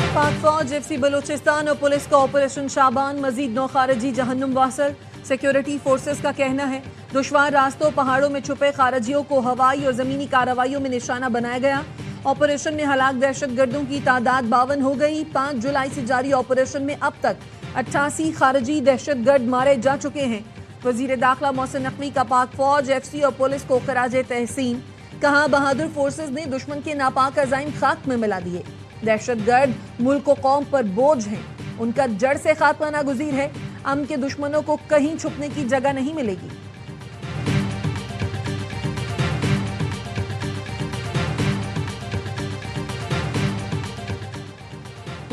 पाक फौज, एफसी बलूचिस्तान और पुलिस का ऑपरेशन शाबान, मजीद 9 खारजी जहन्नुम वासल। सिक्योरिटी फोर्सेस का कहना है दुश्वार रास्तों पहाड़ों में छुपे खारजियों को हवाई और जमीनी कार्रवाइयों में निशाना बनाया गया। ऑपरेशन में हलाक दहशतगर्दों की तादाद 52 हो गई। 5 जुलाई से जारी ऑपरेशन में अब तक 88 खारजी दहशतगर्द मारे जा चुके हैं। वजीर दाखिला मोहसिन नकवी का पाक फौज, एफसी और पुलिस को खराजे तहसीन। कहा बहादुर फोर्सेस ने दुश्मन के नापाक अज़ाइम खाक में मिला दिए। दहशतगर्द मुल्क और कौम पर बोझ हैं, उनका जड़ से खात्मा नागुज़ीर है। अमन के दुश्मनों को कहीं छुपने की जगह नहीं मिलेगी।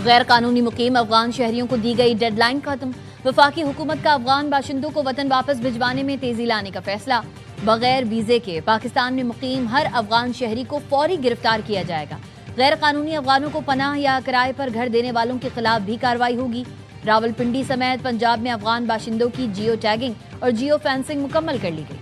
गैर कानूनी मुकीम अफगान शहरियों को दी गई डेडलाइन खत्म। वफाकी हुकूमत का अफगान बाशिंदों को वतन वापस भिजवाने में तेजी लाने का फैसला। बगैर वीजे के पाकिस्तान में मुकीम हर अफगान शहरी को फौरी गिरफ्तार किया जाएगा। गैर कानूनी अफगानों को पनाह या किराए पर घर देने वालों के खिलाफ भी कार्रवाई होगी। रावलपिंडी समेत पंजाब में अफगान बाशिंदों की जियो टैगिंग और जियो फेंसिंग मुकम्मल कर ली गई।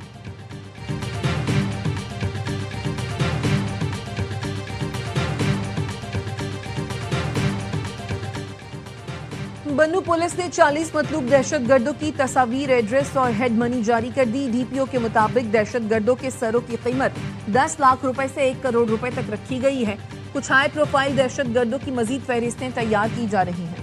बन्नू पुलिस ने 40 मतलूब दहशतगर्दों की तस्वीर, एड्रेस और हेड मनी जारी कर दी। डीपीओ के मुताबिक दहशतगर्दों के सरों की कीमत 10 लाख रुपए से 1 करोड़ रुपए तक रखी गई है। कुछ हाई प्रोफाइल दहशतगर्दों की मजीद फहरिस्तें तैयार की जा रही हैं।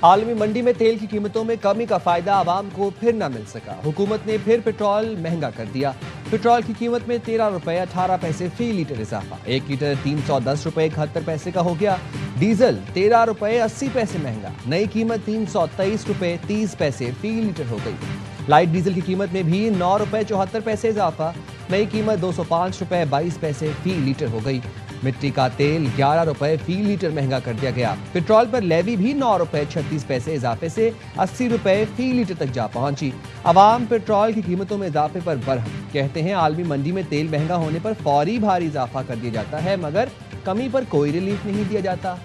आलमी मंडी में तेल की कीमतों में कमी का फायदा आवाम को फिर न मिल सका। हुकूमत ने फिर पेट्रोल महंगा कर दिया। पेट्रोल की कीमत में 13 रुपए 18 पैसे फी लीटर इजाफा। 1 लीटर 310 रुपए 71 पैसे का हो गया। डीजल 13 रुपए 80 पैसे महंगा। नई कीमत 323 रुपए 30 पैसे फी लीटर हो गई। लाइट डीजल की कीमत में भी 9 रुपए 74 पैसे इजाफा। नई कीमत 205 रुपए 22 पैसे फी लीटर हो गई। मिट्टी का तेल 11 रुपए फी लीटर महंगा कर दिया गया। पेट्रोल पर लेवी भी 9 रुपए 36 पैसे इजाफे से 80 रुपए फी लीटर तक जा पहुंची। अवाम पेट्रोल की कीमतों में इजाफे पर बरहम। कहते हैं आलमी मंडी में तेल महंगा होने पर फौरी भारी इजाफा कर दिया जाता है, मगर कमी पर कोई रिलीफ नहीं दिया जाता।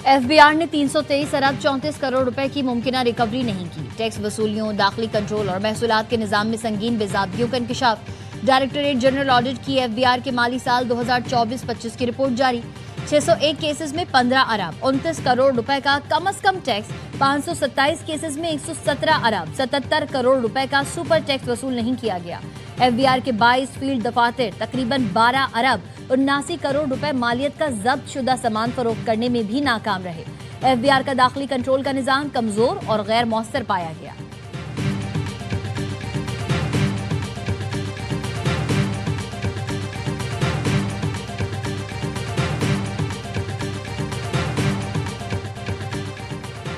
एफबीआर ने 323 अरब 34 करोड़ रुपए की मुमकिना रिकवरी नहीं की। टैक्स वसूलियों, दाखिली कंट्रोल और महसूलात के निजाम में संगीन बेजाबगियों का इंकशाफ। डायरेक्टरेट जनरल ऑडिट की एफबीआर के माली साल 2024-25 की रिपोर्ट जारी। 601 केसेस में 15 अरब 29 करोड़ रुपए का कम अज कम टैक्स। 527 केसेस में 117 अरब 77 करोड़ रुपए का सुपर टैक्स वसूल नहीं किया गया। एफबीआर के 22 फील्ड दफातर तकरीबन 12 अरब 79 करोड़ रुपए मालियत का जब्त शुदा सामान फरोख्त करने में भी नाकाम रहे। एफबीआर का दाखिली कंट्रोल का निजाम कमजोर और गैर मौसर पाया गया।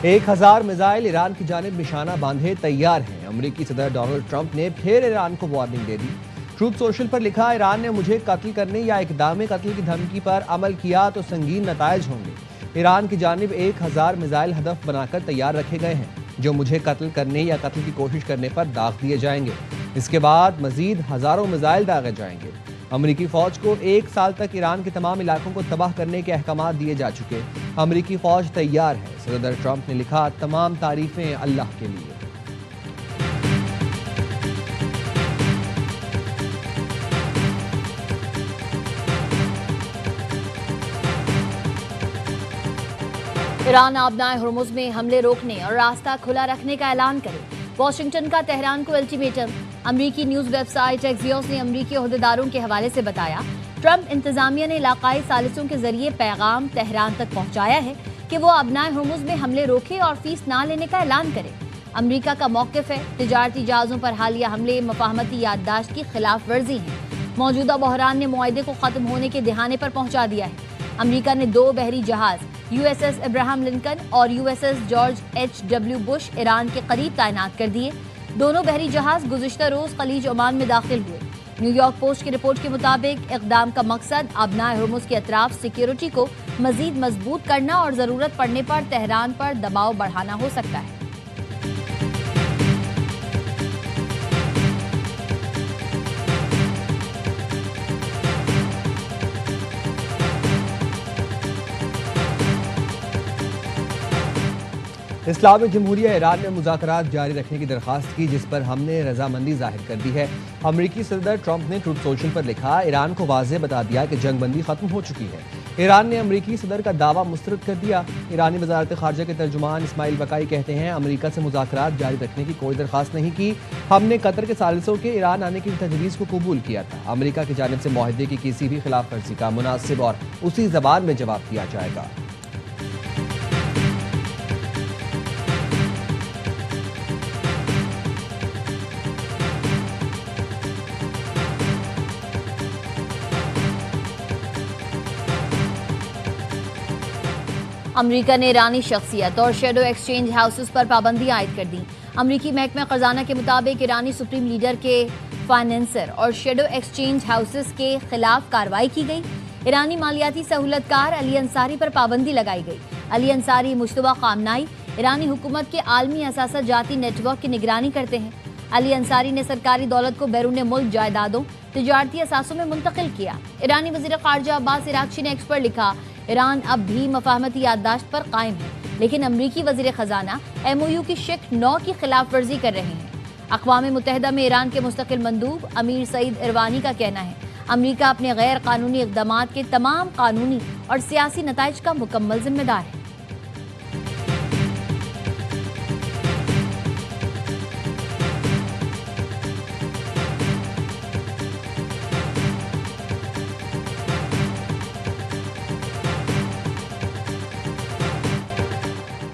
एक 1000 मिसाइल ईरान की जानिब निशाना बांधे तैयार हैं। अमेरिकी सदर डोनाल्ड ट्रंप ने फिर ईरान को वार्निंग दे दी। ट्रूथ सोशल पर लिखा, ईरान ने मुझे कत्ल करने या इक़दाम कत्ल की धमकी पर अमल किया तो संगीन नतायज होंगे। ईरान की जानिब 1000 मिसाइल हदफ बनाकर तैयार रखे गए हैं, जो मुझे कत्ल करने या कत्ल की कोशिश करने पर दाग दिए जाएंगे। इसके बाद मजीद हजारों मिसाइल दागे जाएंगे। अमेरिकी फौज को 1 साल तक ईरान के तमाम इलाकों को तबाह करने के अहकाम दिए जा चुके। अमेरिकी फौज तैयार है। सदर ट्रंप ने लिखा, तमाम तारीफें अल्लाह के लिए। ईरान आबनाए हुर्मुज़ में हमले रोकने और रास्ता खुला रखने का ऐलान करे। वाशिंगटन का तेहरान को अल्टीमेटम। अमरीकी न्यूज वेबसाइट एक्सियोस ने अमरीकी ओहदेदारों के हवाले से बताया, ट्रंप इंतजामिया ने इलाकाई सालिसों के जरिए पैगाम तेहरान तक पहुंचाया है कि वो आबनाए हुर्मुज़ में हमले रोके और फीस ना लेने का ऐलान करे। अमरीका का मौक़िफ़ है, तिजारती जहाज़ों पर हालिया हमले मफाहमती याददाश्त की खिलाफ वर्जी है। मौजूदा बहरान ने मुआहदे को ख़त्म होने के दिहाने पर पहुंचा दिया है। अमरीका ने 2 बहरी जहाज यूएसएस इब्राहिम लिंकन और USS George H.W. Bush Iran के करीब तैनात कर दिए। दोनों बहरी जहाज गुज़िश्ता रोज खलीज ओमान में दाखिल हुए। न्यूयॉर्क पोस्ट की रिपोर्ट के मुताबिक इक़दाम का मकसद आबनाए हुर्मुज़ के अतराफ सिक्योरिटी को मजीद मजबूत करना और ज़रूरत पड़ने पर तेहरान पर दबाव बढ़ाना हो सकता है। इस्लामी जमहूरिया ईरान ने मुज़ाकरात जारी रखने की दरख्वास्त की, जिस पर हमने रजामंदी जाहिर कर दी है। अमरीकी सदर ट्रंप ने ट्रूथ सोशल पर लिखा, ईरान को वाज़ेह बता दिया कि जंगबंदी खत्म हो चुकी है। ईरान ने अमरीकी सदर का दावा मुस्तरद कर दिया। ईरानी वजारत खारजा के तर्जुमान इस्माइल बकाई कहते हैं, अमरीका से मुज़ाकरात जारी रखने की कोई दरख्वास्त नहीं की। हमने कतर के सालिसों के ईरान आने की तजवीज़ को कबूल किया था। अमरीका की जानिब से मुआहदे की किसी भी खिलाफ वर्जी का मुनासिब और उसी जबान में जवाब दिया जाएगा। अमरीका ने ईरानी शख्सियत और शेडो एक्सचेंज हाउसेस पर पाबंदी आयद कर दी। अमरीकी महकमा खजाना के मुताबिक ईरानी सुप्रीम लीडर के फाइनेंसर और शेडो एक्सचेंज हाउसेस के खिलाफ कार्रवाई की गई। ईरानी मालियाती सहूलतकार अली अंसारी पर पाबंदी लगाई गई। अली अंसारी मुश्तबा खामनाई ईरानी हुकूमत के आलमी असासा जाती नेटवर्क की निगरानी करते हैं। अली अंसारी ने सरकारी दौलत को बैरून मुल्क जायदादों तिजारती असासों में मुंतकिल किया। ईरानी वज़ीर ख़ारजा अब्बास इराक़ची ने एक्स पर लिखा, ईरान अब भी मफाहमती याददाश्त पर कायम है, लेकिन अमरीकी वज़ीर ख़जाना MOU की शिक्ल 9 की खिलाफ वर्जी कर रहे हैं। अक़वाम मुत्तहिदा में ईरान के मुस्तकिल मंदूब अमीर सईद इरवानी का कहना है, अमरीका अपने गैर कानूनी इक़दामात के तमाम कानूनी और सियासी नताइज का मुकम्मल जिम्मेदार है।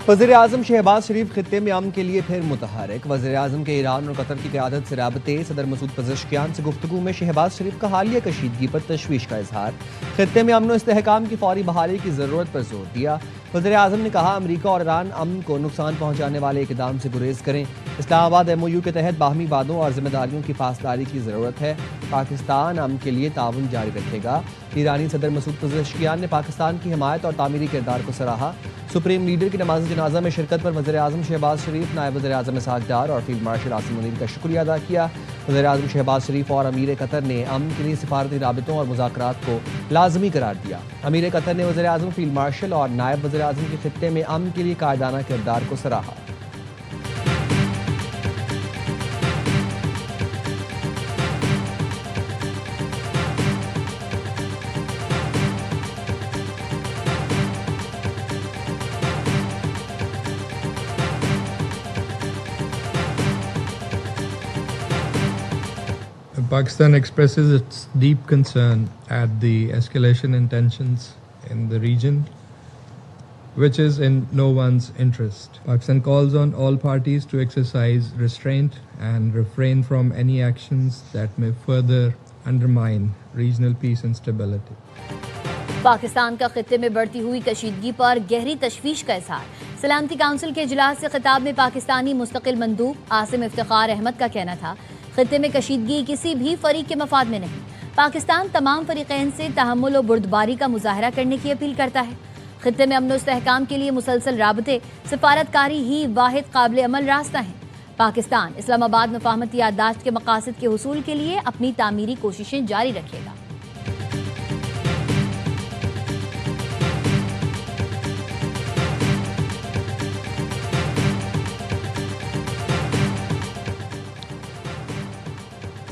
वज़ीर आज़म शहबाज शरीफ खित्ते में अमन के लिए फिर मुतहरिक। वज़ीर आज़म के ईरान और कतर की क़यादत से राबते, सदर मसूद पज़ेश्कियान से गुफ्तगू में शहबाज शरीफ का हालिया कशीदगी पर तशवीश का इजहार। खित्ते में अमन और इस्तेहकाम की फौरी बहाली की ज़रूरत पर जोर दिया। वज़ीर आज़म ने कहा, अमरीका और ईरान अमन को नुकसान पहुँचाने वाले इक़दाम से गुरेज करें। इस्लामाबाद MOU के तहत बाहमी वादों और जिम्मेदारियों की पासदारी की ज़रूरत है। पाकिस्तान अमन के लिए ताउन जारी रखेगा। ईरानी सदर मसूद पज़ेश्कियान ने पाकिस्तान की हिमायत और तामीरी किरदार को सराहा। सुप्रीम लीडर की नमाज जनाजा में शिरकत पर वज़ीर आज़म शहबाज शरीफ, नायब वज़ीर आज़म इसहाक़ डार और फील्ड मार्शल आसिम मुनीर का शुक्रिया अदा किया। वज़ीर आज़म शहबाज शरीफ और अमीर कतर ने अमन के लिए सिफारती राबितों और मुज़ाकरात को लाजमी करार दिया। अमीर कतर ने वज़ीर आज़म, फील्ड मार्शल और नायब वज़ीर आज़म के खित्ते में अमन के लिए कायदाना किरदार को सराहा। Pakistan expresses its deep concern at the escalation in tensions in the region, which is in no one's interest. Pakistan calls on all parties to exercise restraint and refrain from any actions that may further undermine regional peace and stability. Pakistan का खित्ते में बढ़ती हुई कशीदगी पर गहरी तशवीश का इजहार। सलामती काउंसिल के इजलास से खिताब में पाकिस्तानी मुस्तकिल मंदूब आसिम इफ्तिखार अहमद का कहना था, खित्ते में कशीदगी किसी भी फरीक के मफाद में नहीं। पाकिस्तान तमाम फरीकैन से तहम्मुल और बुर्दबारी का मुजाहरा करने की अपील करता है। खित्ते में अमन और इस्तेहकाम के लिए मुसलसल राबते, सिफारतकारी ही वाहिद काबिल अमल रास्ता है। पाकिस्तान इस्लामाबाद मफाहमती याददाश्त के मकासद के हुसूल के लिए अपनी तामीरी कोशिशें जारी रखेगा।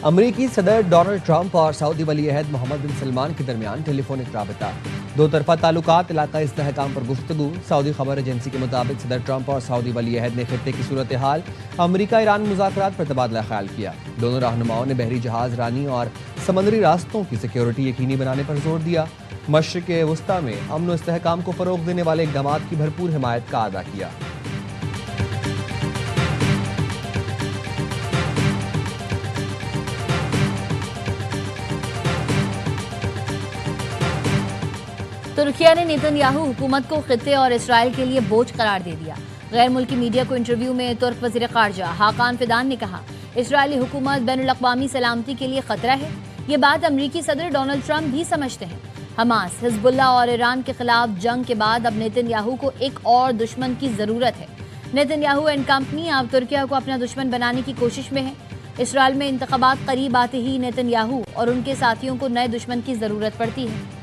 अमरीकी सदर डोनाल्ड ट्रंप और सऊदी वली अहद मोहम्मद बिन सलमान के दरमियान टेलीफोनिक राबता, दो तरफा ताल्लुकात, इलाका इस्तेहकाम पर गुफ्तगू। सऊदी खबर एजेंसी के मुताबिक सदर ट्रंप और सऊदी वली अहद ने खित्ते की सूरत हाल, अमरीका ईरान मुज़ाकरात पर तबादला ख्याल किया। दोनों रहनुमाओं ने बहरी जहाज रानी और समंदरी रास्तों की सिक्योरिटी यकीनी बनाने पर जोर दिया। मशरिक़ वस्ता में अमन और इस्तेहकाम को फ़रोग़ देने वाले इक़दामात की भरपूर हिमायत का अदा किया। तुर्किया ने नेतन्याहू हुकूमत को खित्ते और इसराइल के लिए बोझ करार दे दिया। गैर मुल्की मीडिया को इंटरव्यू में तुर्क वज़ीर ख़ारजा हाकान फिदान ने कहा, इसराइली हुकूमत बैनुल-अक़वामी सलामती के लिए खतरा है। ये बात अमरीकी सदर डोनाल्ड ट्रंप भी समझते हैं। हमास, हिज़्बुल्लाह और ईरान के खिलाफ जंग के बाद अब नेतन्याहू को एक और दुश्मन की ज़रूरत है। नेतन्याहू एंड कंपनी अब तुर्किया को अपना दुश्मन बनाने की कोशिश में है। इसराइल में इंतख़ाबात करीब आते ही नेतन्याहू और उनके साथियों को नए दुश्मन की ज़रूरत पड़ती है।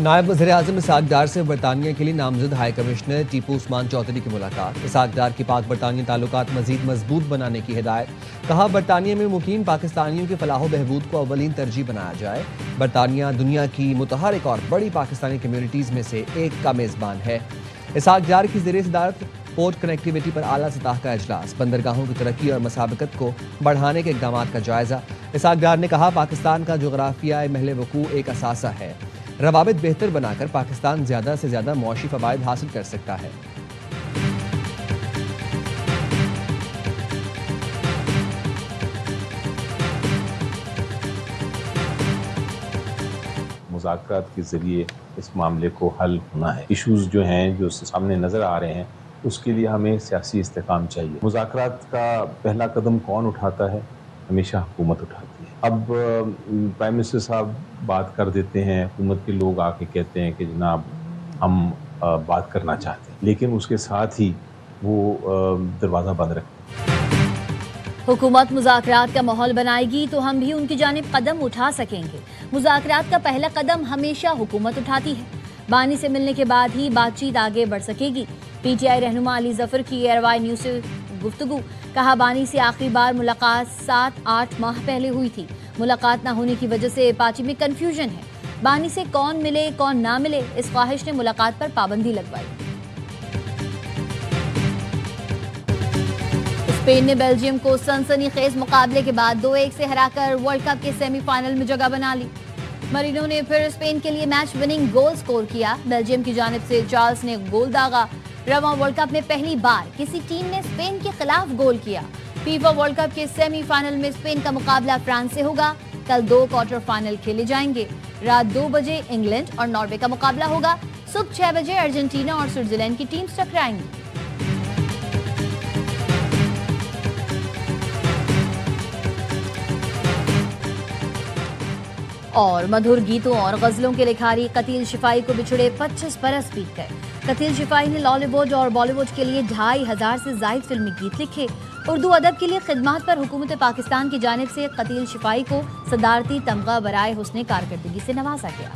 नायब वज़ीर-ए-आज़म इसहाक डार से बरतानिया के लिए नामजद हाई कमिश्नर टीपू उस्मान चौधरी की मुलाकात। इसहाक डार की पाक बरतानिया ताल्लुकात मजीद मजबूत बनाने की हिदायत। कहा, बरतानिया में मुकीम पाकिस्तानियों के फलाह बहबूद को अव्वलीन तरजीह बनाया जाए। बरतानिया दुनिया की मुतहरिक और बड़ी पाकिस्तानी कम्यूनिटीज़ में से एक का मेज़बान है। इसहाक डार की ज़ेर सदारत पोर्ट कनेक्टिविटी पर आला सतह का इजलास, बंदरगाहों की तरक्की और मसाबकत को बढ़ाने के इक़दाम का जायजा। इसहाक डार ने कहा, पाकिस्तान का जोग्राफिया महल वकूअ एक असासा है। रवाबित बेहतर बनाकर पाकिस्तान ज़्यादा से ज़्यादा मुआशी फ़वाइद हासिल कर सकता है। मुज़ाकरात के ज़रिए इस मामले को हल होना है। इश्यूज़ जो हैं जो सामने नज़र आ रहे हैं उसके लिए हमें सियासी इस्तेकाम चाहिए। मुज़ाकरात का पहला कदम कौन उठाता है? हमेशा हुकूमत उठाती है। अब प्राइम मिनिस्टर साहब बात कर देते हैं, हुकूमत के लोग आके कहते हैं कि जनाब हम बात करना चाहते हैं, लेकिन उसके साथ ही वो दरवाज़ा बंद रखते हैं। हुकूमत मुज़ाकरात का माहौल बनाएगी तो हम भी उनकी जानिब कदम उठा सकेंगे। मुज़ाकरात का पहला कदम हमेशा हुकूमत उठाती है। बानी से मिलने के बाद ही बातचीत आगे बढ़ सकेगी। पीटीआई रहनुमा अली जफर की एयरवाई न्यूज़ से गुफ्तगू। कहा, बानी से आखिरी बार मुलाकात 7-8 माह पहले हुई थी। मुलाकात ना होने की वजह से पार्टी में कंफ्यूजन है। बानी से कौन मिले कौन ना मिले, इस ख्वाहिश ने मुलाकात पर पाबंदी लगवाई। स्पेन ने बेल्जियम को सनसनीखेज मुकाबले के बाद 2-1 से हराकर वर्ल्ड कप के सेमीफाइनल में जगह बना ली। मरीनो ने फिर स्पेन के लिए मैच विनिंग गोल स्कोर किया। बेल्जियम की जानिब से चार्ल्स ने गोल दागा। रवा वर्ल्ड कप में पहली बार किसी टीम ने स्पेन के खिलाफ गोल किया। फीफा वर्ल्ड कप के सेमीफाइनल में स्पेन का मुकाबला फ्रांस से होगा। कल 2 क्वार्टर फाइनल खेले जाएंगे। रात 2 बजे इंग्लैंड और नॉर्वे का मुकाबला होगा। सुबह 6 बजे अर्जेंटीना और स्विट्जरलैंड की टीम्स टकराएंगी। और मधुर गीतों और गजलों के लिखारी कतील शिफाई को बिछड़े 25 बरस बीत गए। कतील शिफाई ने लॉलीवुड और बॉलीवुड के लिए 2500 से जायद फिल्मी गीत लिखे। उर्दू अदब के लिए खिदमत पर हुकूमत पाकिस्तान की जानिब से कतील शिफाई को सदारती तमगा बराए हुस्ने कारकर्दगी से नवाजा गया।